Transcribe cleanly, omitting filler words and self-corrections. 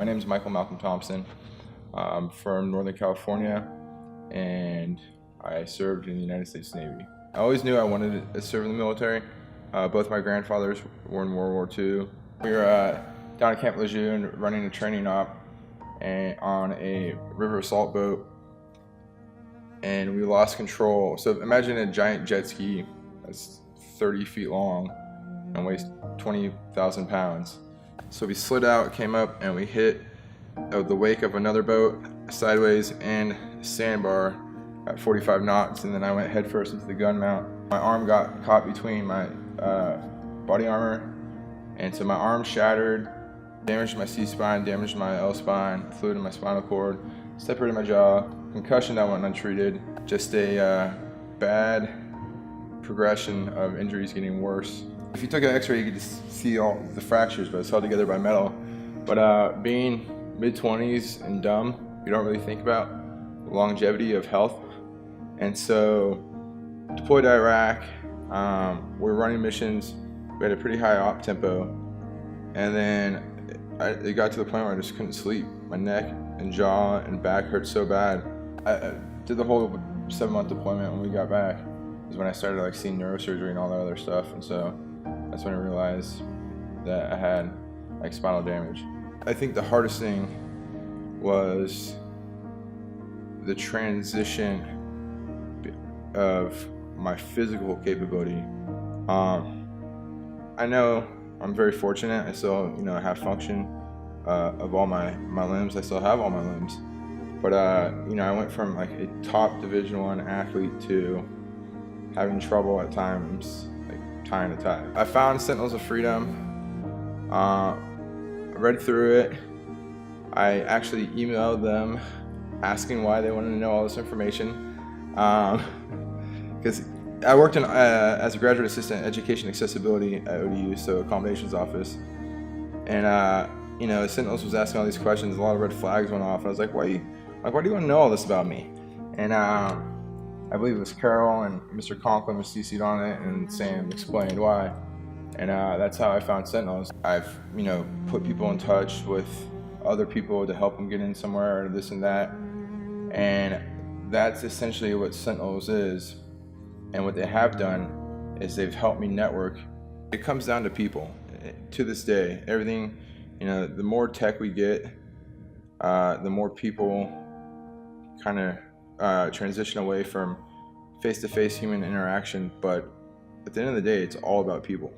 My name is Michael Malcolm Thompson. I'm from Northern California, and I served in the United States Navy. I always knew I wanted to serve in the military. Both my grandfathers were in World War II. We were down at Camp Lejeune running a training op on a river assault boat, and we lost control. So imagine a giant jet ski that's 30 feet long and weighs 20,000 pounds. So we slid out, came up, and we hit the wake of another boat sideways and sandbar at 45 knots, and then I went headfirst into the gun mount. My arm got caught between my body armor, and so my arm shattered, damaged my C-spine, damaged my L-spine, fluid in my spinal cord, separated my jaw, concussion that went untreated, just a bad progression of injuries getting worse. If you took an x-ray, you could just see all the fractures, but it's held together by metal. But being mid-20s and dumb, you don't really think about longevity of health. And so, deployed to Iraq, we were running missions, we had a pretty high op tempo, and then it got to the point where I just couldn't sleep. My neck and jaw and back hurt so bad. I did the whole 7-month deployment. When we got back is when I started seeing neurosurgery and all that other stuff, and so that's when I realized that I had spinal damage. I think the hardest thing was the transition of my physical capability. I know I'm very fortunate. I still, have function of all my limbs. I still have all my limbs. But I went from a top Division I athlete to having trouble at times tying a tie. I found Sentinels of Freedom. I read through it. I actually emailed them asking why they wanted to know all this information. Because I worked as a graduate assistant in education accessibility at ODU, so accommodations office. And Sentinels was asking all these questions. A lot of red flags went off. And I was like, why do you want to know all this about me? And I believe it was Carol and Mr. Conklin was CC'd on it, and Sam explained why. And that's how I found Sentinels. I've, put people in touch with other people to help them get in somewhere or this and that. And that's essentially what Sentinels is. And what they have done is they've helped me network. It comes down to people. To this day, everything, the more tech we get, the more people kind of transition away from face-to-face human interaction, but at the end of the day, it's all about people.